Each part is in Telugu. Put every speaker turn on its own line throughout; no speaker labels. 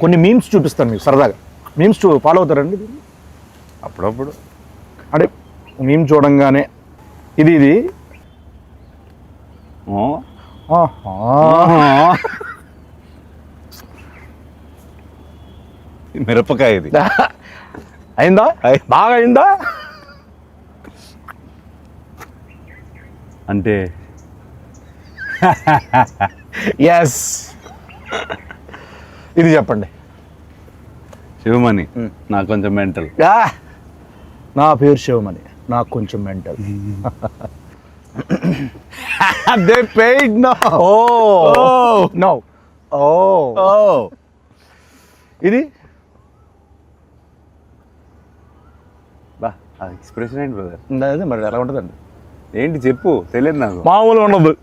కొన్ని మీమ్స్ చూపిస్తాను మీకు సరదాగా. మీమ్స్ ఫాలో అవుతారండి
అప్పుడప్పుడు?
అంటే మీమ్ చూడంగానే ఇది
మిరపకాయ ఇది
అయిందా? బాగా అయిందా?
అంటే
ఎస్. ఇది చెప్పండి.
శివమణి నాకు కొంచెం మెంటల్.
నా పేరు శివమణి, నాకు కొంచెం mental.
They paid now.
No. ఇది
బా ఎక్స్ప్రెషన్ ఏంటి బ్రదర్?
అదే మరి ఎలా ఉంటుందండి?
ఏంటి చెప్పు, తెలియదు నాకు.
మామూలుగా ఉండదు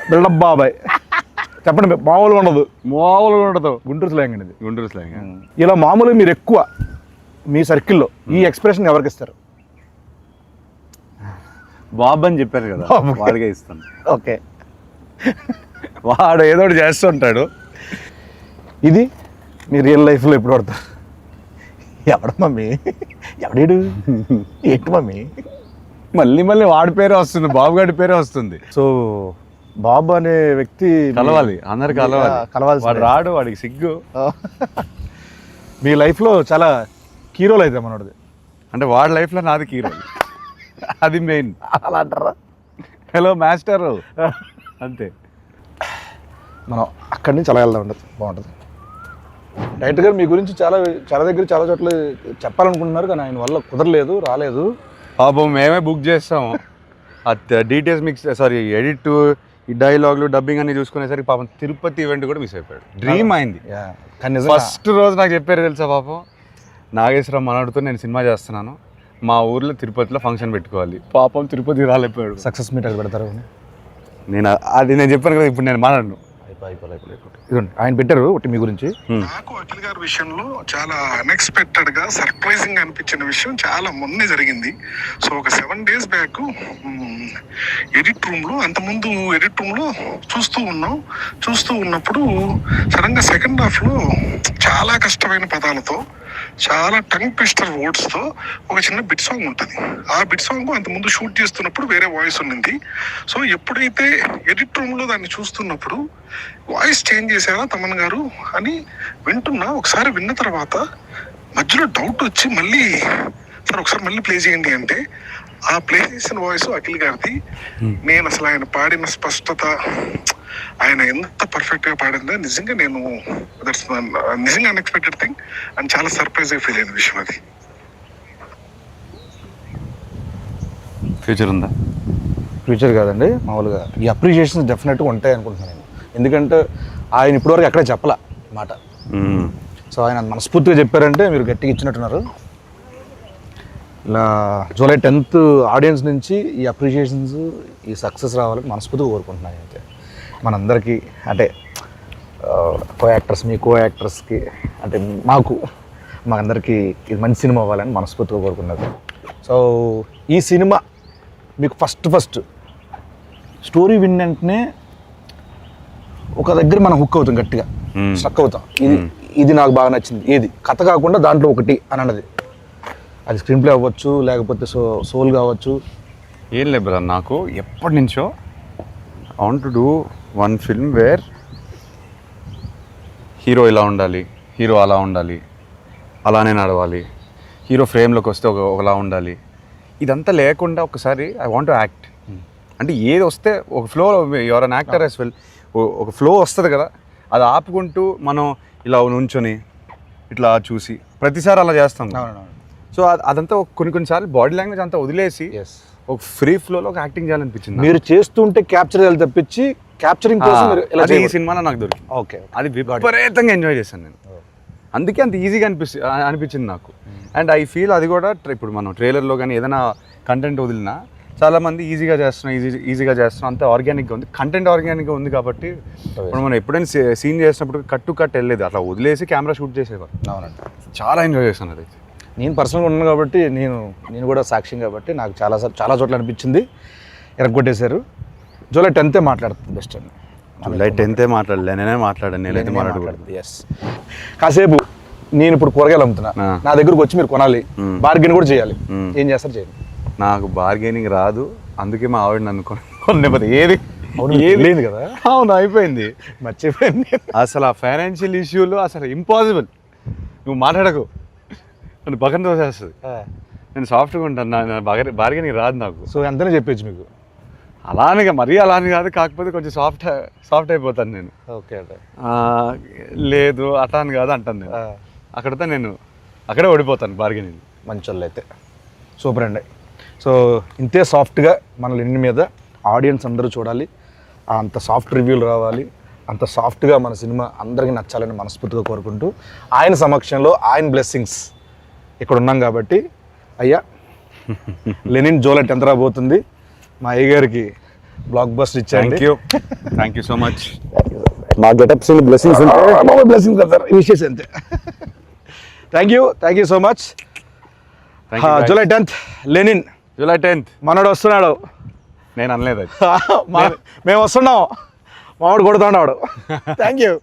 బిల్డప్ బాబాయ్. చెప్పండి. మామూలుగా ఉండదు.
మామూలుగా ఉండదు.
గుంటూరు స్లాంగ్ అండి ఇది.
గుంటూరు స్లాంగ్.
ఇలా మామూలుగా మీరు ఎక్కువ మీ సర్కిల్లో ఈ ఎక్స్ప్రెషన్ ఎవరికి ఇస్తారు?
బాబు అని చెప్పారు కదా, వాడిగా ఇస్తాను.
ఓకే.
వాడు ఏదో ఒకటి చేస్తుంటాడు.
ఇది మీ రియల్ లైఫ్లో ఎప్పుడు పడతారు? ఎవడ మమ్మీ, ఎవడేడు, ఏంటి మమ్మీ?
మళ్ళీ వాడి పేరే వస్తుంది, బాబు గారి పేరే వస్తుంది.
సో బాబు అనే వ్యక్తి
కలవాలి, అందరు కలవాలి. వాడు రాడు, వాడికి సిగ్గు.
మీ లైఫ్లో చాలా కీ రోల్ అయితే మనోడిది.
అంటే వాడి లైఫ్లో నాది కీ రోల్, అది మెయిన్.
అలా అంటారా?
హలో మాస్టర్ అంతే.
మనం అక్కడి నుంచి అలా వెళ్దాం ఉండదు, బాగుంటుంది. డైరెక్టర్ గారు మీ గురించి చాలా దగ్గర చాలా చోట్ల చెప్పాలనుకుంటున్నారు, కానీ ఆయన వల్ల కుదరలేదు, రాలేదు.
పాపం మేమే బుక్ చేస్తాము. డీటెయిల్స్ మిక్స్ ఎడిట్, ఈ డైలాగులు, డబ్బింగ్ అన్ని చూసుకునేసరికి పాపం తిరుపతి ఈవెంట్ కూడా మిస్ అయిపోయాడు. డ్రీమ్ అయింది. ఫస్ట్ రోజు నాకు చెప్పారు తెలుసా, పాపం నాగేశ్వరం మనడుతో నేను సినిమా చేస్తున్నాను, మా ఊర్లో తిరుపతిలో ఫంక్షన్ పెట్టుకోవాలి. పాపం తిరుపతి రాలేకపోయాడు.
సక్సెస్ మీట్ అది పెడతారు.
నేను చెప్పాను కదా, ఇప్పుడు నేను మాట్లాడను.
ఇదండి ఆయన పెట్టారు ఒకటి మీ గురించి.
నాకు అఖిల్ గారి విషయంలో చాలా అన్ఎక్స్పెక్టెడ్ గా సర్ప్రైజింగ్ గా అనిపించిన విషయం చాలా మొన్నే జరిగింది. సో ఒక 7 days బ్యాక్ ఎడిట్ రూమ్ లో, అంతకుముందు ఎడిట్ రూమ్ లో చూస్తూ ఉన్నప్పుడు సడన్ గా సెకండ్ హాఫ్ లో చాలా కష్టమైన పదాలతో, చాలా టంగ్ ట్విస్టర్ వర్డ్స్ తో ఒక చిన్న బిట్ సాంగ్ ఉంటుంది. ఆ బిట్ సాంగ్ అంతకుముందు షూట్ చేస్తున్నప్పుడు వేరే వాయిస్ ఉండింది. సో ఎప్పుడైతే ఎడిట్ రూమ్ లో దాన్ని చూస్తున్నప్పుడు వాయిస్ చేంజ్ చేశారా తమన్ గారు అని వింటున్నా. ఒకసారి విన్న తర్వాత మధ్యలో డౌట్ వచ్చి మళ్ళీ సార్ ఒకసారి మళ్ళీ ప్లే చేయండి అంటే, ఆ ప్లే చేసిన వాయిస్ అఖిల్ గారిది. నేను అసలు ఆయన పాడిన స్పష్టత, ఆయన ఎంత పర్ఫెక్ట్ గా పాడిందో నిజంగా నిజంగా అన్ఎక్స్పెక్టెడ్ థింగ్ అండ్ చాలా సర్ప్రైజ్ గా ఫీల్ అయిన విషయం అది.
ఫ్యూచర్ ఉందా?
ఫ్యూచర్ కాదండి, మామూలుగా ఈ అప్రిషియేషన్స్ డెఫినెట్గా ఉంటాయి అనుకుంటున్నాను నేను. ఎందుకంటే ఆయన ఇప్పటివరకు ఎక్కడ చెప్పలా మాట. సో ఆయన మనస్ఫూర్తిగా చెప్పారంటే మీరు గట్టిగా ఇచ్చినట్టున్నారు. ఇలా జూలై 10th ఆడియన్స్ నుంచి ఈ అప్రిషియేషన్స్, ఈ సక్సెస్ రావాలని మనస్ఫూర్తిగా కోరుకుంటున్నాను. అయితే మనందరికీ, అంటే కో యాక్టర్స్కి, అంటే మాకందరికీ ఇది మంచి సినిమా అవ్వాలని మనస్ఫూర్తిగా కోరుకున్నది. సో ఈ సినిమా మీకు ఫస్ట్ స్టోరీ విన్నంటనే ఒక దగ్గర మనం హుక్ అవుతాం, గట్టిగా స్ట్రక్ అవుతాం. ఇది నాకు బాగా నచ్చింది, ఏది కథ కాకుండా దాంట్లో ఒకటి అని అన్నది. అది స్క్రీన్ ప్లే అవ్వచ్చు, లేకపోతే సోల్ కావచ్చు.
ఏం లేదు బ్రదర్, నాకు ఎప్పటి నుంచో I want to do one film where hero ఇలా ఉండాలి, హీరో అలా ఉండాలి, అలానే నడవాలి, హీరో ఫ్రేమ్లోకి వస్తే ఒకలా ఉండాలి. ఇదంతా లేకుండా ఒకసారి ఐ వాంట్ టు యాక్ట్. అంటే ఏది వస్తే ఒక flow, your an actor as well, ఒక ఫ్లో వస్తుంది కదా, అది ఆపుకుంటూ మనం ఇలా నుంచొని ఇట్లా చూసి ప్రతిసారి అలా చేస్తాం. సో అదంతా కొన్నిసార్లు బాడీ లాంగ్వేజ్ అంతా వదిలేసి ఒక ఫ్రీ ఫ్లోలో ఒక యాక్టింగ్ చేయాలనిపించింది.
మీరు చేస్తుంటే క్యాప్చర్ చేయాలి తప్పించి క్యాప్చరింగ్ కోసం
ఈ సినిమాలో నాకు దొరికింది.
ఓకే,
అది విపరీతంగా ఎంజాయ్ చేశాను నేను. అందుకే అంత ఈజీగా అనిపించింది నాకు. అండ్ ఐ ఫీల్ అది కూడా ఇప్పుడు మనం ట్రైలర్లో కానీ ఏదైనా కంటెంట్ వదిలినా చాలామంది ఈజీగా చేస్తున్నాం, అంత ఆర్గానిక్గా ఉంది, కంటెంట్ ఆర్గానిక్గా ఉంది. కాబట్టి ఇప్పుడు మనం ఎప్పుడైనా సీన్ చేసినప్పుడు కట్ వెళ్ళలేదు, అట్లా వదిలేసి కెమెరా షూట్ చేసేవారు.
అవునండి,
చాలా ఎంజాయ్ చేశాను అది.
నేను పర్సనల్గా ఉన్నాను కాబట్టి నేను కూడా సాక్ష్యం కాబట్టి నాకు చాలా చోట్ల అనిపించింది. ఎరగొట్టేశారు. జూలై 10th మాట్లాడుతుంది బెస్ట్ అని
జూలై 10th మాట్లాడలే, నేనే మాట్లాడాను, నేనైతే మాట్లాడకూడదు.
ఎస్. కాసేపు నేను ఇప్పుడు కూరగాయలు అమ్ముతున్నా, నా దగ్గరకు వచ్చి మీరు కొనాలి, బార్గెన్ కూడా చేయాలి, ఏం చేస్తారు చేయండి.
నాకు బార్గెనింగ్ రాదు, అందుకే మా ఆవిడ నన్ను కొనలేకపోతే ఏది
లేదు కదా.
అవును, అయిపోయింది,
మర్చిపోయింది.
అసలు ఆ ఫైనాన్షియల్ ఇష్యూలు అసలు ఇంపాసిబుల్. నువ్వు మాట్లాడకు, నన్ను పక్కన తోసేస్తుంది. నేను సాఫ్ట్గా ఉంటాను, నా బార్గెనింగ్ రాదు నాకు.
సో ఎంతనే చెప్పచ్చు మీకు.
అలానే మరీ అలానే కాదు, కాకపోతే కొంచెం సాఫ్ట్ అయిపోతాను నేను.
ఓకే అంటే
లేదు అట్లా అని కాదు అంటాను నేను. అక్కడితో నేను అక్కడే ఓడిపోతాను బార్గెనింగ్.
మంచి వాళ్ళు అయితే సూపర్ అండి. సో ఇంతే సాఫ్ట్గా మన లెనిన్ మీద ఆడియన్స్ అందరూ చూడాలి, అంత సాఫ్ట్ రివ్యూలు రావాలి, అంత సాఫ్ట్గా మన సినిమా అందరికీ నచ్చాలని మనస్ఫూర్తిగా కోరుకుంటూ ఆయన సమక్షంలో ఆయన బ్లెస్సింగ్స్ ఇక్కడ ఉన్నాం కాబట్టి అయ్యా లెనిన్ జూలై 10th రాబోతుంది. మా అయ్య గారికి బ్లాక్ బస్టర్ ఇచ్చాను.
Thank you so much.
మా గెటప్స్ బ్లెస్సింగ్స్ ఉంటాయి, బ్లెస్సింగ్స్ సార్, విషెస్ అంతే. Thank you so much. July 10th Lenin,
July 10th
మనోడు వస్తున్నాడు.
నేను అనలేదు,
మేము వస్తున్నాం, మావాడు కొడుతున్నాడు. Thank you.